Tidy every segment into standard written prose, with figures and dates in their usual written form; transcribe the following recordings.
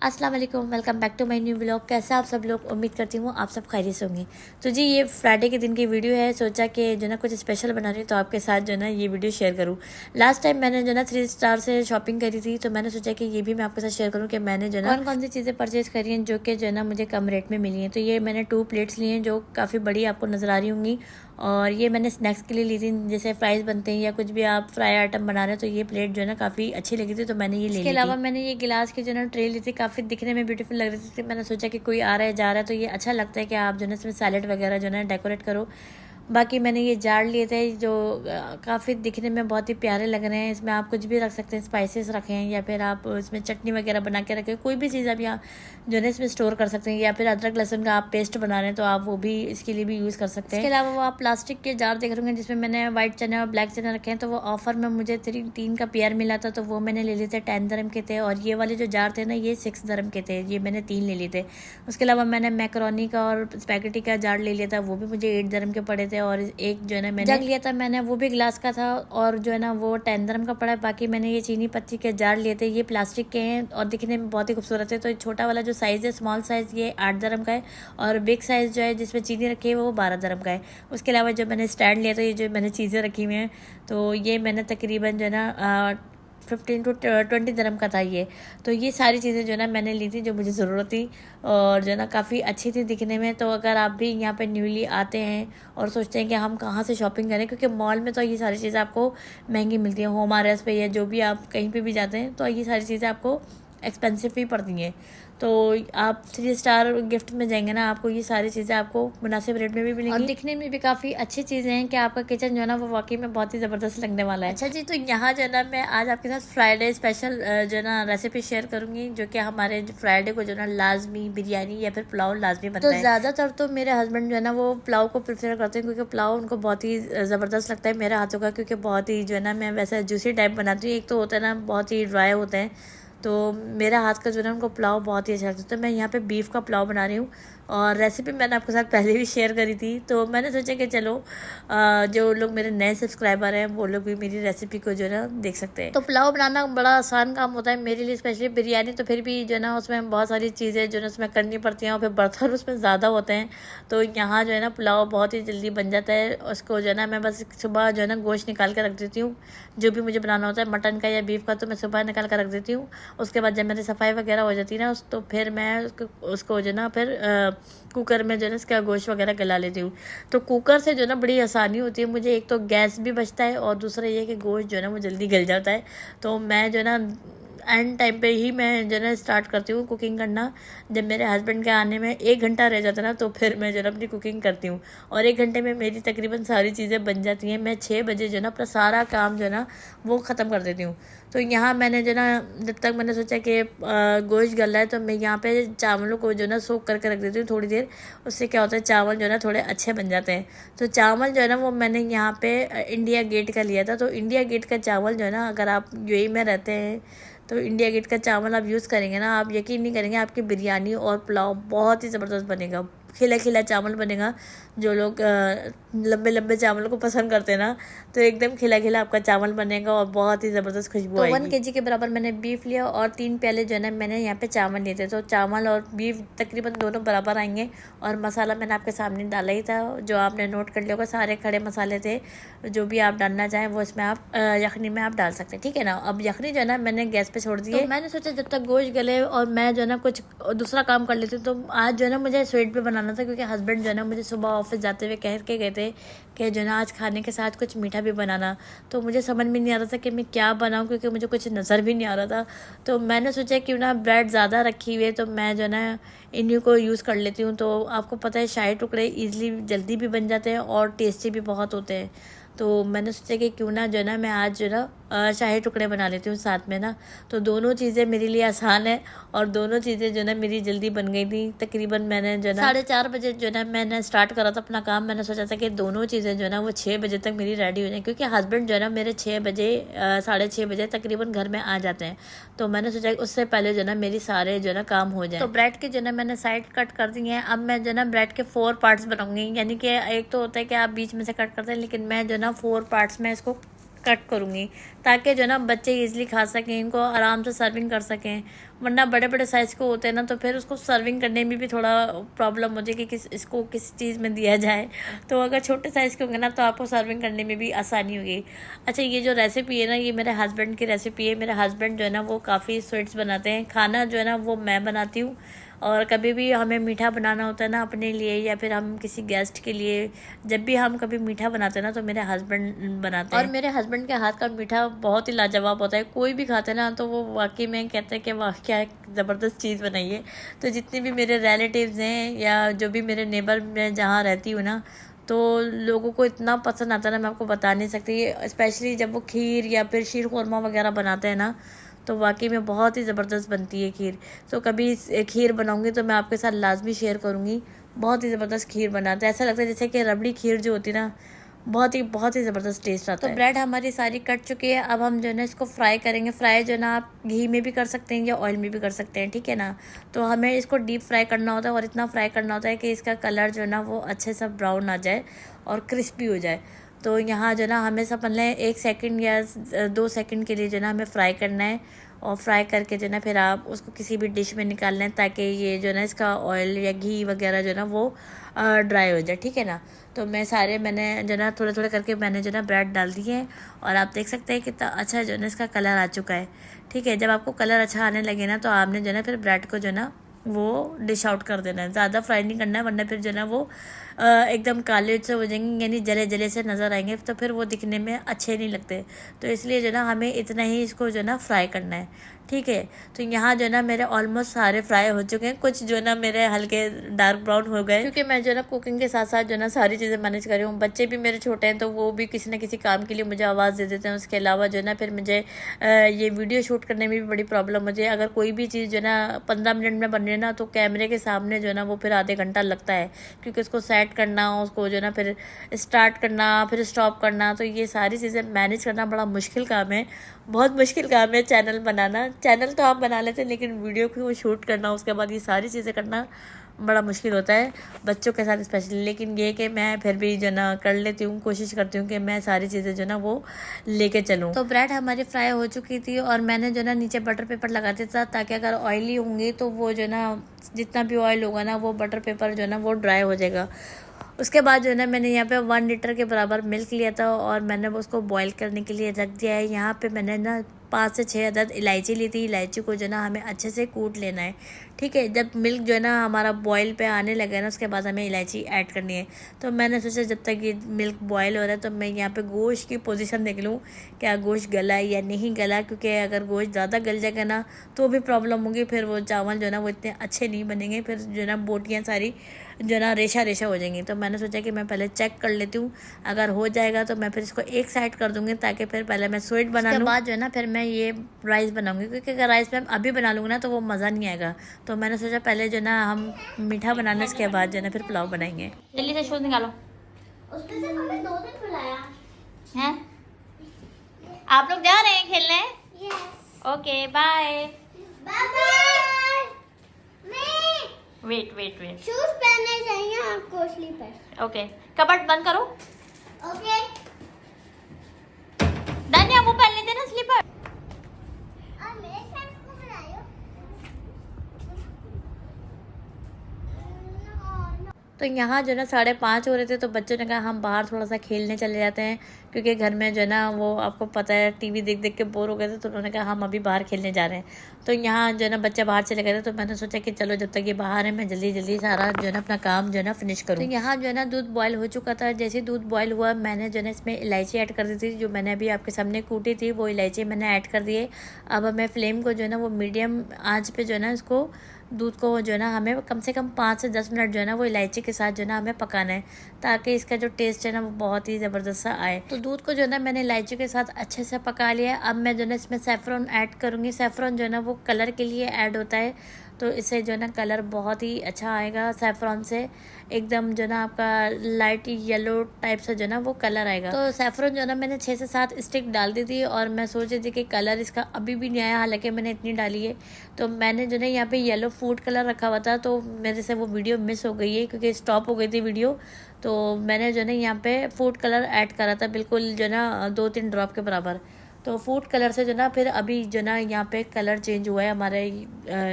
अस्सलाम वालेकुम, welcome back to my new blog. कैसे आप सब लोग? उम्मीद करती हूँ आप सब खैरियत से होंगे। तो जी ये फ्राइडे के दिन की वीडियो है। सोचा कि जो ना कुछ स्पेशल बना रही हूँ तो आपके साथ जो ना ये वीडियो शेयर करूँ। लास्ट टाइम मैंने जो ना 3 स्टार से शॉपिंग करी थी, तो मैंने सोचा कि ये भी मैं आपके साथ शेयर करूँ कि मैंने जो ना कौन कौन सी चीज़ें परचेज करी हैं जो कि जो ना मुझे कम रेट में मिली हैं। तो ये मैंने 2 प्लेट्स ली हैं जो काफ़ी बड़ी आपको नज़र आ रही होंगी, और ये मैंने स्नैक्स के लिए ली थी। जैसे फ्राइज़ बनते हैं या कुछ भी आप फ्राई आइटम बना रहे हो, तो ये प्लेट जो है ना काफ़ी अच्छी लगी थी, तो मैंने ये ले ली। इसके अलावा मैंने ये गिलास की जो ना ट्रे ली थी, काफ़ी दिखने में ब्यूटीफुल लग रही थी। मैंने सोचा कि कोई आ रहा है जा रहा है तो ये अच्छा लगता है कि आप जो है इसमें सैलेड वगैरह जो है डेकोरेट करो। बाकी मैंने ये जार लिए थे जो काफ़ी दिखने में बहुत ही प्यारे लग रहे हैं। इसमें आप कुछ भी रख सकते हैं, स्पाइसेस रखें या फिर आप इसमें चटनी वगैरह बना के रखें, कोई भी चीज़ आप यहाँ जो है इसमें स्टोर कर सकते हैं। या फिर अदरक लहसुन का आप पेस्ट बना रहे हैं तो आप वो भी इसके लिए भी यूज़ कर सकते हैं। इसके अलावा वो आप प्लास्टिक के जार देख रहे होंगे जिसमें मैंने वाइट चने और ब्लैक चने रखे हैं, तो वो ऑफर में मुझे 3 का पेयर मिला था, तो वो मैंने ले लिए थे 10 दरम के थे। और ये वाले जो जार थे ना ये 6 दरम के थे, ये मैंने 3 ले लिए थे। उसके अलावा मैंने मैकरोनी का और स्पैगेटी का जार ले लिया था, वो भी मुझे 8 दरम के पड़े थे। और एक जो है ना मैंने जग लिया था मैंने, वो भी ग्लास का था और जो है ना वो 10 दरम का पड़ा है। बाकी मैंने ये चीनी पत्ती के जार लिए थे, ये प्लास्टिक के हैं और दिखने में बहुत ही खूबसूरत है। तो छोटा वाला जो साइज़ है, स्मॉल साइज़, ये 8 दरम का है, और बिग साइज़ जो है जिसमें चीनी रखी है वो 12 दरम का है। उसके अलावा जो मैंने स्टैंड लिया था, ये जो मैंने चीज़ें रखी हुई हैं, तो ये मैंने तकरीबन जो है ना 15 to 20 दरम का था ये। तो ये सारी चीज़ें जो है ना मैंने ली थी जो मुझे ज़रूरत थी, और जो है ना काफ़ी अच्छी थी दिखने में। तो अगर आप भी यहाँ पे न्यूली आते हैं और सोचते हैं कि हम कहाँ से शॉपिंग करें, क्योंकि मॉल में तो ये सारी चीज़ें आपको महंगी मिलती हैं, होम आरएस पे या जो भी आप कहीं पे भी जाते हैं तो ये सारी चीज़ें आपको एक्सपेंसिव भी पड़ती हैं। तो आप 3 स्टार गिफ्ट में जाएंगे ना, आपको ये सारी चीज़ें आपको मुनासिब रेट में भी मिलेंगी और दिखने में भी काफ़ी अच्छी चीज़ें हैं कि आपका किचन जो है ना वो वाकई में बहुत ही ज़बरदस्त लगने वाला है। अच्छा जी, तो यहाँ जो है ना मैं आज आपके साथ फ्राइडे स्पेशल जो है ना रेसिपी शेयर करूँगी, जो कि हमारे फ्राइडे को जो है ना लाजमी बिरयानी या फिर पुलाव लाजमी बनता है। तो ज़्यादातर तो मेरे हस्बैंड जो है ना वो पुलाव को प्रेफर करते हैं, क्योंकि पुलाव उनको बहुत ही ज़बरदस्त लगता है मेरे हाथों का, क्योंकि बहुत ही जो है ना मैं वैसा जूसी टाइप बनाती हूँ। एक तो होता है ना बहुत ही ड्राई होते हैं, तो मेरा हाथ का जो है ना उनको पुलाव बहुत ही अच्छा लगता है। तो मैं यहाँ पे बीफ का पुलाव बना रही हूँ, और रेसिपी मैंने आपके साथ पहले भी शेयर करी थी। तो मैंने सोचा कि चलो जो लोग मेरे नए सब्सक्राइबर हैं वो लोग भी मेरी रेसिपी को जो है ना देख सकते हैं। तो पुलाव बनाना बड़ा आसान काम होता है मेरे लिए, स्पेशली बिरयानी तो फिर भी जो है ना उसमें बहुत सारी चीज़ें जो है ना उसमें करनी पड़ती हैं और फिर बर्तन उसमें ज़्यादा होते हैं। तो यहाँ जो है ना पुलाव बहुत ही जल्दी बन जाता है। उसको जो है ना मैं बस सुबह जो है ना गोश्त निकाल कर रख देती हूँ, जो भी मुझे बनाना होता है मटन का या बीफ का, तो मैं सुबह निकाल कर रख देती हूँ। उसके बाद जब मेरी सफाई वगैरह हो जाती है ना तो फिर मैं उसको जो है ना फिर कुकर में जो है ना इसका गोश्त वगैरह गला लेती हूँ। तो कुकर से जो है ना बड़ी आसानी होती है मुझे, एक तो गैस भी बचता है और दूसरा ये कि गोश्त जो है ना वो जल्दी गल जाता है। तो मैं जो है ना एंड टाइम पे ही मैं जो है ना स्टार्ट करती हूँ कुकिंग करना। जब मेरे हस्बैंड के आने में 1 घंटा रह जाता है ना तो फिर मैं जो है ना अपनी कुकिंग करती हूँ, और 1 घंटे में मेरी तकरीबन सारी चीज़ें बन जाती हैं। मैं 6 बजे जो है ना अपना सारा काम जो है ना वो ख़त्म कर देती हूँ। तो यहाँ मैंने जो ना जब तक मैंने सोचा कि गोश्त गल रहा है तो मैं यहाँ पे चावलों को जो ना सोख करके रख देती हूँ थोड़ी देर। उससे क्या होता है चावल जो है ना थोड़े अच्छे बन जाते हैं। तो चावल जो है ना वो मैंने यहाँ पे इंडिया गेट का लिया था। तो इंडिया गेट का चावल जो है ना, अगर आप यूएई में रहते हैं तो इंडिया गेट का चावल आप यूज़ करेंगे ना, आप यकीन नहीं करेंगे आपकी बिरयानी और पुलाव बहुत ही ज़बरदस्त बनेगा। खिला खिला चावल बनेगा। जो लोग लंबे लंबे चावलों को पसंद करते हैं ना, तो एकदम खिला खिला आपका चावल बनेगा और बहुत ही ज़बरदस्त खुशबू आएगी। 1 kg के बराबर मैंने बीफ लिया और 3 प्याले जो है ना मैंने यहाँ पे चावल लिए थे। तो चावल और बीफ तकरीबन दोनों बराबर आएंगे। और मसाला मैंने आपके सामने डाला ही था, जो आपने नोट कर लिया होगा, सारे खड़े मसाले थे। जो भी आप डालना चाहें वो इसमें आप यखनी में आप डाल सकते हैं, ठीक है ना। अब यखनी जो है ना मैंने गैस पे छोड़ दी है। तो मैंने सोचा जब तक गोश्त गले और मैं जो है ना कुछ दूसरा काम कर लेती हूँ। तो आज जो है ना मुझे स्वीट पे बनाना था, क्योंकि हस्बैंड जो है ना मुझे सुबह ऑफिस जाते हुए कह के गए थे कि जो है ना आज खाने के साथ कुछ मीठा भी बनाना। तो मुझे समझ में नहीं आ रहा था कि मैं क्या बनाऊँ, क्योंकि मुझे कुछ नज़र भी नहीं आ रहा था। तो मैंने सोचा क्यों ना ब्रेड ज़्यादा रखी हुई है तो मैं जो है ना इन्हीं को यूज़ कर लेती हूँ। तो आपको पता है शाही टुकड़े ईज़िली जल्दी भी बन जाते हैं और टेस्टी भी बहुत होते हैं। तो मैंने सोचा कि क्यों ना जो है ना मैं आज जो है ना शाही टुकड़े बना लेती हूँ साथ में ना। तो दोनों चीज़ें मेरे लिए आसान है और दोनों चीज़ें जो है ना मेरी जल्दी बन गई थी। तकरीबन मैंने जो है ना 4:30 बजे जो है ना मैंने स्टार्ट करा था अपना काम। मैंने सोचा था कि दोनों चीज़ें जो है ना वो 6 बजे तक मेरी रेडी हो जाए, क्योंकि हस्बैंड जो है ना मेरे 6 बजे 6:30 बजे तकरीबन घर में आ जाते हैं। तो मैंने सोचा उससे पहले जो है ना मेरी सारे जो है ना काम हो जाए। तो ब्रेड के जो है ना मैंने साइड कट कर दी हैं। अब मैं जो है ना ब्रेड के 4 पार्ट्स बनाऊंगी, यानी कि एक तो होता है कि आप बीच में से कट करते हैं, लेकिन मैं जो है ना 4 पार्ट्स में इसको कट करूँगी ताकि जो है ना बच्चे ईजिली खा सकें, इनको आराम से सर्विंग कर सकें। वरना बड़े बड़े साइज़ को होते हैं ना तो फिर उसको सर्विंग करने में भी थोड़ा प्रॉब्लम होती है कि इसको किस चीज़ में दिया जाए। तो अगर छोटे साइज़ के होंगे ना तो आपको सर्विंग करने में भी आसानी होगी। अच्छा, ये जो रेसिपी है ना ये मेरे हस्बैंड की रेसिपी है। मेरे हस्बैंड जो है ना वो काफ़ी स्वीट्स बनाते हैं। खाना जो है ना वो मैं बनाती हूँ, और कभी भी हमें मीठा बनाना होता है ना अपने लिए या फिर हम किसी गेस्ट के लिए, जब भी हम कभी मीठा बनाते हैं ना तो मेरे हस्बैंड बनाते हैं। और मेरे हस्बैंड के हाथ का मीठा बहुत ही लाजवाब होता है। कोई भी खाते हैं ना तो वो वाकई में कहते हैं कि वाह क्या ज़बरदस्त चीज़ बनाई है। तो जितने भी मेरे रिलेटिव्स हैं या जो भी मेरे नेबर में जहाँ रहती हूँ ना, तो लोगों को इतना पसंद आता है ना मैं आपको बता नहीं सकती। स्पेशली जब वो खीर या फिर शीर खुरमा वगैरह बनाते हैं ना तो वाकई में बहुत ही ज़बरदस्त बनती है खीर। तो कभी खीर बनाऊंगी तो मैं आपके साथ लाजमी शेयर करूंगी। बहुत ही ज़बरदस्त खीर बनाते हैं, ऐसा लगता है जैसे कि रबड़ी खीर जो होती है ना, बहुत ही ज़बरदस्त टेस्ट आता है। तो ब्रेड हमारी सारी कट चुकी है। अब हम जो है ना इसको फ्राई करेंगे। फ्राई जो है ना आप घी में भी कर सकते हैं या ऑयल में भी कर सकते हैं, ठीक है ना। तो हमें इसको डीप फ्राई करना होता है और इतना फ्राई करना होता है कि इसका कलर जो है ना वो अच्छे से ब्राउन आ जाए और क्रिस्पी हो जाए। तो यहाँ जो है ना हमें सब पहले 1 सेकंड या 2 सेकंड के लिए जो है ना हमें फ्राई करना है। और फ्राई करके जो है ना फिर आप उसको किसी भी डिश में निकाल लें ताकि ये जो है ना इसका ऑयल या घी वगैरह जो है ना वो ड्राई हो जाए, ठीक है ना। तो मैंने जो है ना थोड़े थोड़े करके मैंने जो है ना ब्रेड डाल दिए हैं और आप देख सकते हैं कितना अच्छा जो है ना इसका कलर आ चुका है, ठीक है। जब आपको कलर अच्छा आने लगे ना तो आपने जो है ना फिर ब्रेड को जो है ना वो डिश आउट कर देना है। ज़्यादा फ्राई नहीं करना है वरना फिर जो है ना वो एकदम काले से हो जाएंगे, यानी जले जले से नज़र आएंगे, तो फिर वो दिखने में अच्छे नहीं लगते। तो इसलिए जो है ना हमें इतना ही इसको जो है ना फ्राई करना है, ठीक है। तो यहाँ जो है ना मेरे ऑलमोस्ट सारे फ्राई हो चुके हैं। कुछ जो है ना मेरे हल्के डार्क ब्राउन हो गए क्योंकि मैं जो है ना कुकिंग के साथ साथ जो है ना सारी चीज़ें मैनेज कर रही हूँ। बच्चे भी मेरे छोटे हैं तो वो भी किसी न किसी काम के लिए मुझे आवाज़ दे देते हैं। उसके अलावा जो है ना फिर मुझे ये वीडियो शूट करने में भी बड़ी प्रॉब्लम होती है। अगर कोई भी चीज़ जो है ना 15 मिनट में बन रही है ना तो कैमरे के सामने जो है ना वो फिर आधे घंटा लगता है, क्योंकि उसको सेट करना, उसको जो है ना फिर स्टार्ट करना, फिर स्टॉप करना, तो ये सारी चीज़ें मैनेज करना बड़ा मुश्किल काम है, बहुत मुश्किल काम है। चैनल बनाना, चैनल तो आप बना लेते हैं लेकिन वीडियो को शूट करना, उसके बाद ये सारी चीज़ें करना बड़ा मुश्किल होता है बच्चों के साथ स्पेशली। लेकिन ये कि मैं फिर भी जो ना कर लेती हूँ, कोशिश करती हूँ कि मैं सारी चीज़ें जो ना वो लेके चलूँ। तो ब्रेड हमारी फ्राई हो चुकी थी और मैंने जो ना नीचे बटर पेपर लगा दिया था ताकि अगर ऑयली होंगी तो वो जो ना जितना भी ऑयल होगा ना वो बटर पेपर जो ना वो ड्राई हो जाएगा। उसके बाद जो है ना मैंने यहाँ पे 1 लीटर के बराबर मिल्क लिया था और मैंने उसको बॉईल करने के लिए रख दिया है। यहाँ पे मैंने ना 5 से 6 अदद इलायची ली थी। इलायची को जो ना हमें अच्छे से कूट लेना है, ठीक है। जब मिल्क जो है ना हमारा बॉईल पे आने लगे ना उसके बाद हमें इलायची ऐड करनी है। तो मैंने सोचा जब तक ये मिल्क बॉईल हो रहा है तो मैं यहाँ पे गोश्त की पोजीशन देख लूँ, क्या गोश्त गला है या नहीं गला, क्योंकि अगर गोश्त ज़्यादा गल जाएगा ना तो भी प्रॉब्लम होगी, फिर वो चावल जो है ना वो इतने अच्छे नहीं बनेंगे, फिर जो है ना बोटियाँ सारी जो है ना रेशा रेशा हो जाएंगी। तो मैंने सोचा कि मैं पहले चेक कर लेती हूँ, अगर हो जाएगा तो मैं फिर इसको एक साइड कर दूँगी ताकि फिर पहले मैं स्वीट बना लूँ, उसके बाद जो है ना फिर मैं ये राइस बनाऊँगी, क्योंकि अगर राइस मैं अभी बना लूँगी ना तो वो मज़ा नहीं आएगा। तो मैंने सोचा पहले जो ना हम मीठा बनाने, उसके बाद जो है ना फिर पुलाव बनाएंगे। जल्दी से शूज़ निकालो। उसके साथ हमें 2 दिन बुलाया हैं? आप लोग जा रहे हैं खेलने? Yes okay bye. Bye bye. Wet shoes पहनने चाहिए आपको, स्लीपर। ओके, कपबोर्ड बंद करो। ओके दानिया वो पहन लेते ना स्लीपर। और मेरे फ्रेंड्स को बुलाओ। तो यहाँ जो है ना 5:30 हो रहे थे तो बच्चों ने कहा हम बाहर थोड़ा सा खेलने चले जाते हैं, क्योंकि घर में जो है ना वो आपको पता है टीवी देख देख के बोर हो गए थे। तो उन्होंने कहा हम अभी बाहर खेलने जा रहे हैं। तो यहाँ जो है ना बच्चे बाहर चले गए थे तो मैंने सोचा कि चलो जब तक ये बाहर है मैं जल्दी जल्दी सारा जो है ना अपना काम जो है ना फिनिश करूँ। तो यहाँ जो है ना दूध बॉयल हो चुका था। जैसे दूध बॉयल हुआ मैंने जो है ना इसमें इलायची ऐड कर दी थी, जो मैंने अभी आपके सामने कूटी थी वो इलायची मैंने ऐड कर दी है। अब हमें फ्लेम को जो है ना वो मीडियम आँच पे जो है ना इसको दूध को जो है ना हमें कम से कम 5 से 10 मिनट जो है ना वो इलायची के साथ जो है ना हमें पकाना है, ताकि इसका जो टेस्ट है ना वो बहुत ही ज़बरदस्त सा आए। तो दूध को जो है ना मैंने इलायची के साथ अच्छे से पका लिया है। अब मैं जो है ना इसमें सैफ़रॉन ऐड करूँगी। सैफ़रॉन जो है ना वो कलर के लिए ऐड होता है। तो इससे जो है ना कलर बहुत ही अच्छा आएगा। सैफरॉन से एकदम जो ना आपका लाइट येलो टाइप से जो ना वो कलर आएगा। तो सैफरॉन जो ना मैंने 6 से 7 स्टिक डाल दी थी और मैं सोच रही थी कि कलर इसका अभी भी नहीं आया, हालांकि मैंने इतनी डाली है। तो मैंने जो ना यहाँ पे येलो फूड कलर रखा हुआ था, तो मेरे से वो वीडियो मिस हो गई है क्योंकि स्टॉप हो गई थी वीडियो। तो मैंने जो ना यहाँ पे फूड कलर ऐड करा था, बिल्कुल जो ना 2-3 ड्रॉप के बराबर। तो फूड कलर से जो ना फिर अभी जो ना यहाँ पे कलर चेंज हुआ है हमारे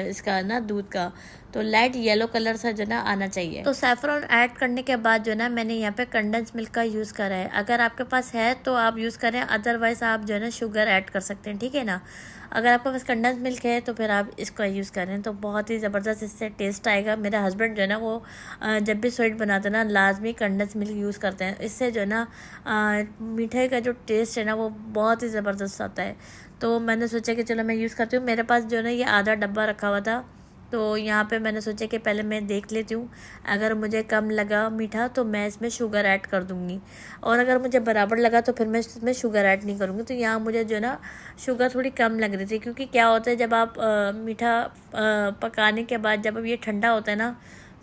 इसका ना दूध का, तो लाइट येलो कलर से जो ना आना चाहिए। तो सैफरॉन ऐड करने के बाद जो ना मैंने यहाँ पे कंडेंस मिल्क का यूज़ करा है। अगर आपके पास है तो आप यूज़ करें, अदरवाइज आप जो है ना शुगर ऐड कर सकते हैं, ठीक है ना। अगर आपके पास कंडेंस मिल्क है तो फिर आप इसका यूज़ करें, तो बहुत ही ज़बरदस्त इससे टेस्ट आएगा। मेरे हस्बैंड जो है ना वो जब भी स्वीट बनाते हैं ना लाजमी कंडेंस मिल्क यूज़ करते हैं। इससे जो है ना मीठे का जो टेस्ट है ना वो बहुत ही ज़बरदस्त आता है। तो मैंने सोचा कि चलो मैं यूज़ करती हूँ। मेरे पास जो है ना ये आधा डब्बा रखा हुआ था, तो यहाँ पे मैंने सोचा कि पहले मैं देख लेती हूँ, अगर मुझे कम लगा मीठा तो मैं इसमें शुगर ऐड कर दूँगी, और अगर मुझे बराबर लगा तो फिर मैं इसमें शुगर ऐड नहीं करूँगी। तो यहाँ मुझे जो ना शुगर थोड़ी कम लग रही थी, क्योंकि क्या होता है जब आप मीठा पकाने के बाद जब ये ठंडा होता है ना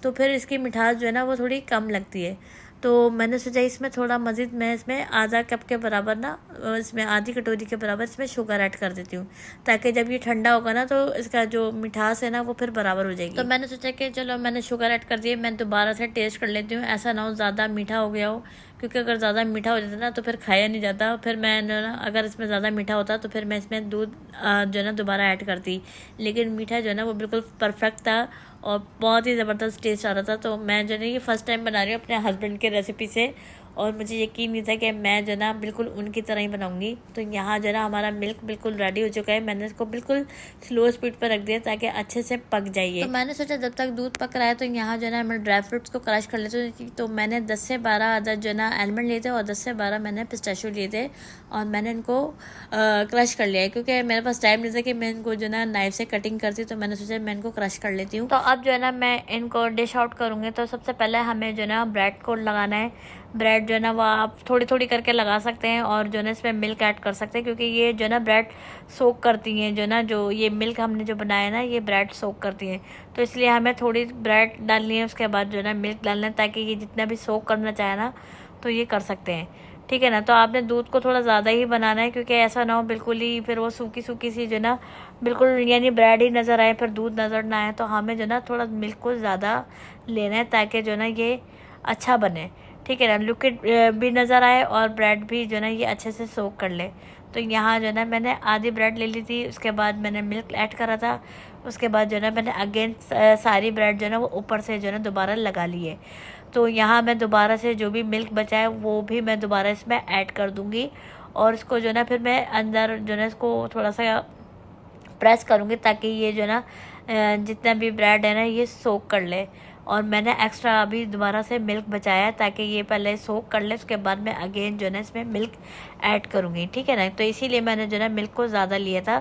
तो फिर इसकी मिठास जो है ना वो थोड़ी कम लगती है। तो मैंने सोचा इसमें थोड़ा मज़ीद मैं इसमें आधा कप के बराबर ना, इसमें आधी कटोरी के बराबर इसमें शुगर ऐड कर देती हूँ, ताकि जब ये ठंडा होगा ना तो इसका जो मिठास है ना वो फिर बराबर हो जाएगी। तो मैंने सोचा कि चलो मैंने शुगर ऐड कर दिए, मैं दोबारा से टेस्ट कर लेती हूँ, ऐसा ना हो ज़्यादा मीठा हो गया हो, क्योंकि अगर ज़्यादा मीठा हो जाता ना तो फिर खाया नहीं जाता। फिर मैं ना अगर इसमें ज़्यादा मीठा होता तो फिर मैं इसमें दूध जो है ना दोबारा ऐड करती, लेकिन मीठा जो है ना वो बिल्कुल परफेक्ट था और बहुत ही ज़बरदस्त टेस्ट आ रहा था। तो मैं जो है ये फ़र्स्ट टाइम बना रही हूँ अपने हस्बैंड की रेसिपी से, और मुझे यकीन नहीं था कि मैं जो ना बिल्कुल उनकी तरह ही बनाऊंगी। तो यहाँ जो ना हमारा मिल्क बिल्कुल रेडी हो चुका है। मैंने इसको बिल्कुल स्लो स्पीड पर रख दिया ताकि अच्छे से पक जाइए। तो मैंने सोचा जब तक दूध पक रहा है तो यहाँ जो ना मैं ड्राई फ्रूट्स को क्रश कर लेती हूँ। तो मैंने 10 से 12 अदद जो ना आलमंड लिए थे और 10 से 12 मैंने पिस्ताशियो लिए थे, और मैंने इनको क्रश कर लिया है, क्योंकि मेरे पास टाइम नहीं था कि मैं इनको जो ना नाइफ से कटिंग करती, तो मैंने सोचा मैं इनको क्रश कर लेती हूँ। तो अब जो है ना मैं इनको डिश आउट करूँगी। तो सबसे पहले हमें जो ना ब्रेड को लगाना है। ब्रेड जो है ना वो आप थोड़ी थोड़ी करके लगा सकते हैं, और जो है ना इसमें मिल्क ऐड कर सकते हैं, क्योंकि ये जो ना ब्रेड सोक करती हैं, जो ना जो ये मिल्क हमने जो बनाया है ना ये ब्रेड सोक करती हैं। तो इसलिए हमें थोड़ी ब्रेड डालनी है, उसके बाद जो है ना मिल्क डालना है, ताकि ये जितना भी सोक करना चाहे ना तो ये कर सकते हैं, ठीक है ना। तो आपने दूध को थोड़ा ज़्यादा ही बनाना है, क्योंकि ऐसा ना हो बिल्कुल ही फिर वो सूखी सूखी सी जो ना बिल्कुल यानी ब्रेड ही नज़र आए फिर दूध नज़र ना आए। तो हमें जो ना थोड़ा मिल्क को ज़्यादा लेना है, ताकि जो ना ये अच्छा बने, ठीक है ना, लिक्विड भी नज़र आए और ब्रेड भी जो ना ये अच्छे से सोक कर ले। तो यहाँ जो ना मैंने आधी ब्रेड ले ली थी, उसके बाद मैंने मिल्क ऐड करा था, उसके बाद जो ना मैंने अगेन सारी ब्रेड जो ना वो ऊपर से जो ना दोबारा लगा ली है। तो यहाँ मैं दोबारा से जो भी मिल्क बचा है वो भी मैं दोबारा इसमें ऐड कर दूँगी, और इसको जो ना फिर मैं अंदर जो ना इसको थोड़ा सा प्रेस करूँगी, ताकि ये जो ना जितना भी ब्रेड है ना ये सोक कर ले। और मैंने एक्स्ट्रा अभी दोबारा से मिल्क बचाया ताकि ये पहले सोक कर ले, उसके बाद मैं अगेन जो ना इसमें मिल्क ऐड करूँगी, ठीक है ना। तो इसीलिए मैंने जो ना मिल्क को ज़्यादा लिया था,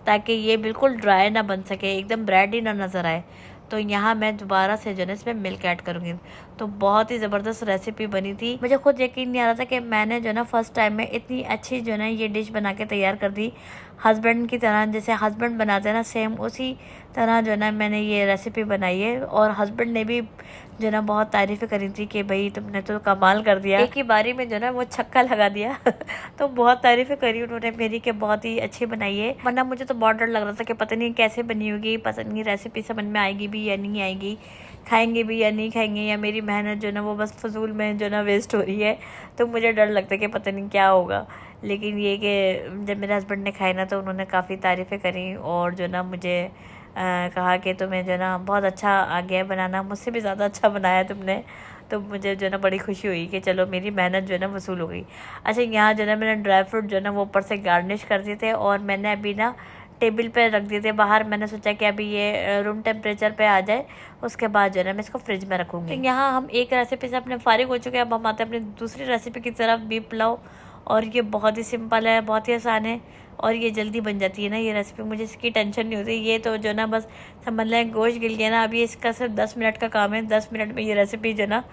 ताकि ये बिल्कुल ड्राई ना बन सके, एकदम ब्रेड ही ना नज़र आए। तो यहाँ मैं दोबारा से जो है इसमें मिल्क ऐड करूँगी। तो बहुत ही ज़बरदस्त रेसिपी बनी थी। मुझे खुद यकीन नहीं आ रहा था कि मैंने जो ना फर्स्ट टाइम में इतनी अच्छी जो ना ये डिश बना के तैयार कर दी, हस्बैंड की तरह, जैसे हस्बैंड बनाते हैं ना सेम उसी तरह जो ना मैंने ये रेसिपी बनाई है। और हस्बैंड ने भी जो ना बहुत तारीफ़ें करी थी कि भाई तुमने तो कमाल कर दिया, एक ही बारी में जो ना वो छक्का लगा दिया तो बहुत तारीफ़ें करी उन्होंने मेरी कि बहुत ही अच्छी बनाई है। वरना मुझे तो बहुत डर लग रहा था कि पता नहीं कैसे बनी होगी, पता नहीं रेसिपी समझ में आएगी भी या नहीं आएगी, खाएंगे भी या नहीं खाएंगे, या मेरी मेहनत जो ना वो बस फजूल में जो ना वेस्ट हो रही है। तो मुझे डर लगता है कि पता नहीं क्या होगा। लेकिन ये कि जब मेरे हस्बैंड ने खाई ना तो उन्होंने काफ़ी तारीफ़ें करी, और जो ना मुझे कहा कि तुम्हें जो ना बहुत अच्छा आ गया बनाना, मुझसे भी ज़्यादा अच्छा बनाया तुमने। तो मुझे जो ना बड़ी खुशी हुई कि चलो मेरी मेहनत जो है ना वसूल हो गई। अच्छा, यहाँ जो ना मैंने ड्राई फ्रूट जो ना वो ऊपर से गार्निश कर दिए थे, और मैंने अभी ना टेबल पे रख दिए थे बाहर। मैंने सोचा कि अभी ये रूम टेम्परेचर पे आ जाए, उसके बाद जो है ना मैं इसको फ्रिज में रखूँगी। तो यहाँ हम एक रेसिपी से अपने फारिग हो चुके हैं। अब हम आते हैं अपनी दूसरी रेसिपी की तरफ, बीफ पुलाव। और ये बहुत ही सिंपल है, बहुत ही आसान है, और ये जल्दी बन जाती है ना ये रेसिपी। मुझे इसकी टेंशन नहीं होती। ये तो जो ना बस समझ लें गोश्त गिल गया ना, अभी इसका सिर्फ 10 मिनट का काम है। 10 मिनट में ये रेसिपी जो ना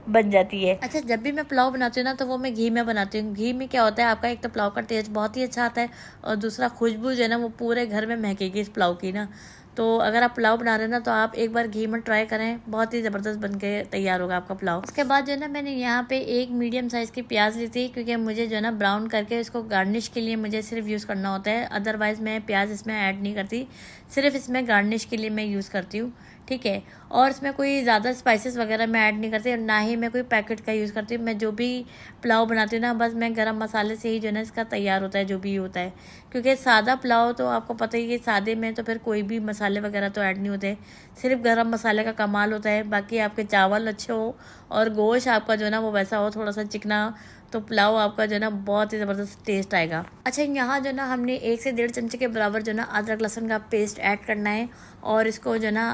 बन जाती है। अच्छा, जब भी मैं पुलाव बनाती हूँ ना तो वो मैं घी में बनाती हूँ। घी में क्या होता है, आपका एक तो पुलाव का टेस्ट बहुत ही अच्छा आता है, और दूसरा खुशबू जो है ना वो पूरे घर में महकेगी इस पुलाव की ना। तो अगर आप पुलाव बना रहे हैं ना तो आप एक बार घी में ट्राई करें, बहुत ही ज़बरदस्त बन के तैयार होगा आपका पुलाव। उसके बाद जो है ना मैंने यहाँ पे एक मीडियम साइज़ की प्याज ली थी, क्योंकि मुझे जो है ना ब्राउन करके इसको गार्निश के लिए मुझे सिर्फ यूज़ करना होता है, अदरवाइज़ मैं प्याज इसमें ऐड नहीं करती, सिर्फ इसमें गार्निश के लिए मैं यूज़ करती हूँ, ठीक है। और इसमें कोई ज़्यादा स्पाइसेस वगैरह मैं ऐड नहीं करती, और ना ही मैं कोई पैकेट का यूज़ करती हूँ। मैं जो भी पुलाव बनाती हूँ ना, बस मैं गरम मसाले से ही जो है ना इसका तैयार होता है, जो भी होता है। क्योंकि सादा पुलाव तो आपको पता ही है, सादे में तो फिर कोई भी मसाले वगैरह तो ऐड नहीं होते, सिर्फ गरम मसाले का कमाल होता है। बाकी आपके चावल अच्छे हो और गोश्त आपका जो है ना वो वैसा हो, थोड़ा सा चिकना, तो पुलाव आपका जो है ना बहुत ही ज़बरदस्त टेस्ट आएगा। अच्छा, यहाँ जो ना हमने 1 से 1.5 चमचे के बराबर जो ना अदरक लहसुन का पेस्ट ऐड करना है, और इसको जो ना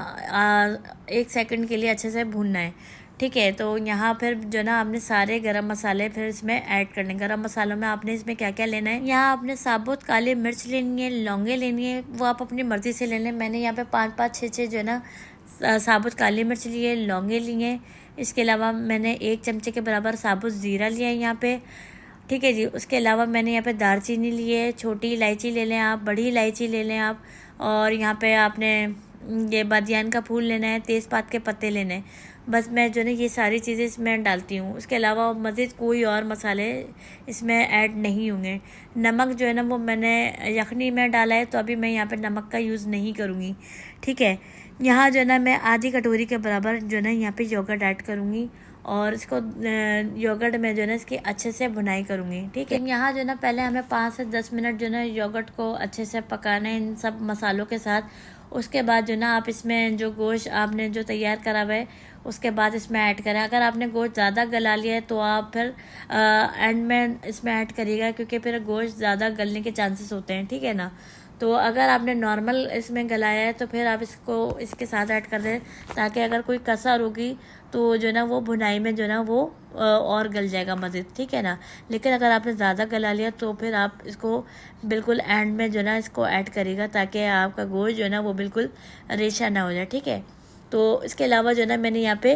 1 सेकंड के लिए अच्छे से भूनना है, ठीक है। तो यहाँ फिर जो ना आपने सारे गरम मसाले फिर इसमें ऐड करने। गरम मसालों में आपने इसमें क्या क्या लेना है, यहाँ आपने साबुत काली मिर्च लेनी है, लौंगे लेनी है, वो आप अपनी मर्ज़ी से ले लें। मैंने यहाँ पे 5-5 6-6 जो है ना साबुत काली मिर्च लिए, लौंगे लिए। इसके अलावा मैंने 1 चमचे के बराबर साबुत ज़ीरा लिया है यहाँ पे, ठीक है जी। उसके अलावा मैंने यहाँ पे दालचीनी ली है, छोटी इलायची ले लें आप, बड़ी इलायची ले लें आप, और यहाँ पे आपने ये बादियान का फूल लेना है, तेज़पात के पत्ते लेने हैं। बस मैं जो है ये सारी चीज़ें इसमें डालती हूँ। उसके अलावा मज़ीद कोई और मसाले इसमें ऐड नहीं होंगे। नमक जो है ना वो मैंने यखनी में डाला है, तो अभी मैं यहाँ पे नमक का यूज़ नहीं करूँगी, ठीक है। यहाँ जो है ना मैं आधी कटोरी के बराबर जो है ना यहाँ पे योगर्ट ऐड करूँगी, और इसको योगर्ट में जो है ना इसकी अच्छे से भुनाई करूँगी, ठीक है। यहाँ जो है ना पहले हमें 5 से 10 मिनट जो है ना योगर्ट को अच्छे से पकाना है इन सब मसालों के साथ। उसके बाद जो ना आप इसमें जो गोश्त आपने जो तैयार करा हुआ है उसके बाद इसमें ऐड करें। अगर आपने गोश्त ज़्यादा गला लिया है तो आप फिर एंड में इसमें ऐड करिएगा, क्योंकि फिर गोश्त ज़्यादा गलने के चांसेस होते हैं, ठीक है ना। तो अगर आपने नॉर्मल इसमें गलाया है तो फिर आप इसको इसके साथ ऐड कर दें, ताकि अगर कोई कसर होगी तो जो ना वो भुनाई में जो ना वो और गल जाएगा मज़ीद, ठीक है ना। लेकिन अगर आपने ज़्यादा गला लिया तो फिर आप इसको बिल्कुल एंड में जो ना इसको ऐड करिएगा, ताकि आपका गोश्त जो ना वो बिल्कुल रेशा ना हो जाए, ठीक है। तो इसके अलावा जो ना मैंने यहाँ पे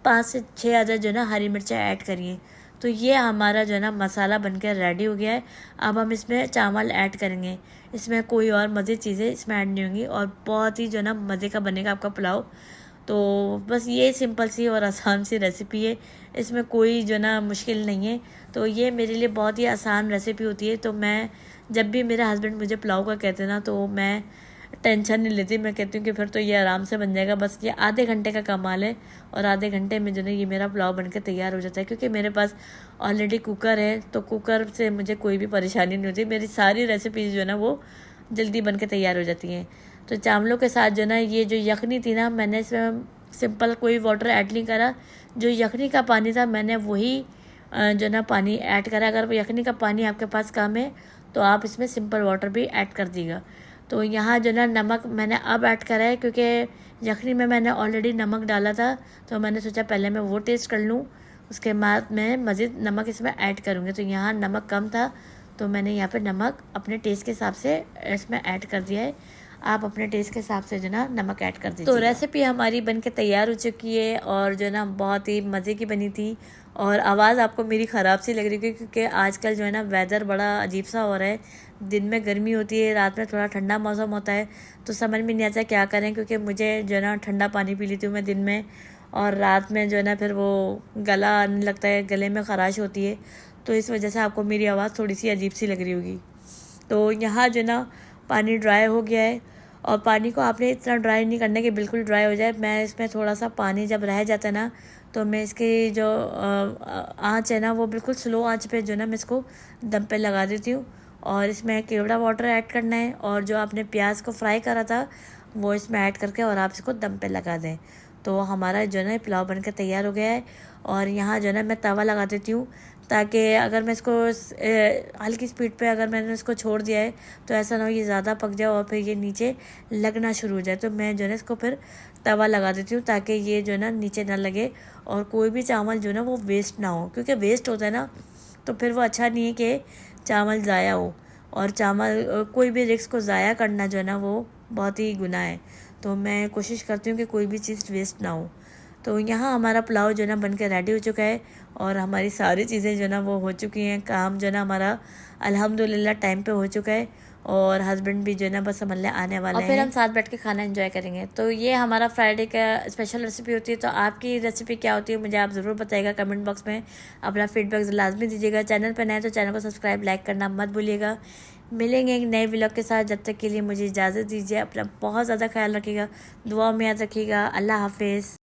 5 से 6 अदद जो ना हरी मिर्चें ऐड करी हैं। तो ये हमारा जो ना मसाला बनकर रेडी हो गया है। अब हम इसमें चावल ऐड करेंगे, इसमें कोई और मज़ीद चीज़ें इसमें ऐड नहीं होंगी, और बहुत ही जो ना मज़े का बनेगा आपका पुलाव। तो बस ये सिंपल सी और आसान सी रेसिपी है, इसमें कोई जो ना मुश्किल नहीं है। तो ये मेरे लिए बहुत ही आसान रेसिपी होती है। तो मैं जब भी मेरे हस्बैंड मुझे पुलाव का कहते हैं ना, तो मैं टेंशन नहीं लेती, मैं कहती हूँ कि फिर तो ये आराम से बन जाएगा। बस ये आधे घंटे का कमाल है, और आधे घंटे में जो है ये मेरा पुलाव बनकर तैयार हो जाता है, क्योंकि मेरे पास ऑलरेडी कुकर है। तो कुकर से मुझे कोई भी परेशानी नहीं होती, मेरी सारी रेसिपीज़ जो है ना वो जल्दी बन के तैयार हो जाती हैं। तो चावलों के साथ जो ना ये जो यखनी थी ना, मैंने इसमें सिंपल कोई वाटर ऐड नहीं करा। जो यखनी का पानी था मैंने वही जो ना पानी ऐड करा। अगर यखनी का पानी आपके पास कम है तो आप इसमें सिंपल वाटर भी ऐड कर दीजिएगा। तो यहाँ जो ना नमक मैंने अब ऐड करा है, क्योंकि यखनी में मैंने ऑलरेडी नमक डाला था, तो मैंने सोचा पहले मैं वो टेस्ट कर लूँ, उसके बाद मैं मज़ीद नमक इसमें ऐड करूँगी। तो यहाँ नमक कम था, तो मैंने यहाँ पे नमक अपने टेस्ट के हिसाब से इसमें ऐड कर दिया है। आप अपने टेस्ट के हिसाब से जो ना नमक ऐड कर दीजिए। तो रेसिपी हमारी बन के तैयार हो चुकी है, और जो ना बहुत ही मज़े की बनी थी। और आवाज़ आपको मेरी ख़राब सी लग रही है, क्योंकि आजकल जो है ना वेदर बड़ा अजीब सा हो रहा है। दिन में गर्मी होती है, रात में थोड़ा ठंडा मौसम होता है, तो समझ में नहीं आता क्या करें। क्योंकि मुझे जो है ना ठंडा पानी पी लेती हूँ मैं दिन में, और रात में जो है ना फिर वो गला आने लगता है, गले में ख़राश होती है, तो इस वजह से आपको मेरी आवाज़ थोड़ी सी अजीब सी लग रही होगी। तो यहाँ जो ना पानी ड्राई हो गया है, और पानी को आपने इतना ड्राई नहीं करना कि बिल्कुल ड्राई हो जाए। मैं इसमें थोड़ा सा पानी जब रह जाता है ना, तो मैं इसकी जो आँच है ना वो बिल्कुल स्लो आँच पे जो ना मैं इसको दम पे लगा देती हूँ। और इसमें केवड़ा वाटर ऐड करना है, और जो आपने प्याज को फ्राई करा था वो इसमें ऐड करके और आप इसको दम पे लगा दें। तो हमारा जो है पुलाव बनकर तैयार हो गया है। और यहाँ जो है मैं तवा लगा देती हूँ, ताकि अगर मैं इसको हल्की स्पीड पे अगर मैंने इसको छोड़ दिया है तो ऐसा ना हो ये ज़्यादा पक जाए और फिर ये नीचे लगना शुरू हो जाए। तो मैं जो है इसको फिर तवा लगा देती हूँ, ताकि ये जो है ना नीचे ना लगे, और कोई भी चावल जो है ना वो वेस्ट ना हो। क्योंकि वेस्ट होता है ना तो फिर वो अच्छा नहीं है कि चावल ज़ाया हो, और चावल कोई भी रिस्क को ज़ाया करना जो है ना वो बहुत ही गुनाह है। तो मैं कोशिश करती हूँ कि कोई भी चीज़ वेस्ट ना हो। तो यहाँ हमारा पुलाव जो है ना बन के रेडी हो चुका है और हमारी सारी चीज़ें जो ना वो हो चुकी हैं। काम जो ना हमारा अल्हम्दुलिल्लाह टाइम पे हो चुका है और हस्बैंड भी जो है ना बस संभलने आने वाले हैं और फिर हम साथ बैठ के खाना एंजॉय करेंगे। तो ये हमारा फ्राइडे का स्पेशल रेसिपी होती है। तो आपकी रेसिपी क्या होती है मुझे आप ज़रूर बताइएगा कमेंट बॉक्स में, अपना फीडबैक लाजमी दीजिएगा। चैनल पर नए तो चैनल को सब्सक्राइब लाइक करना मत भूलिएगा। मिलेंगे एक नए व्लॉग के साथ, जब तक के लिए मुझे इजाज़त दीजिए। अपना बहुत ज़्यादा ख्याल रखिएगा, दुआ में याद रखिएगा। अल्लाह हाफिज़।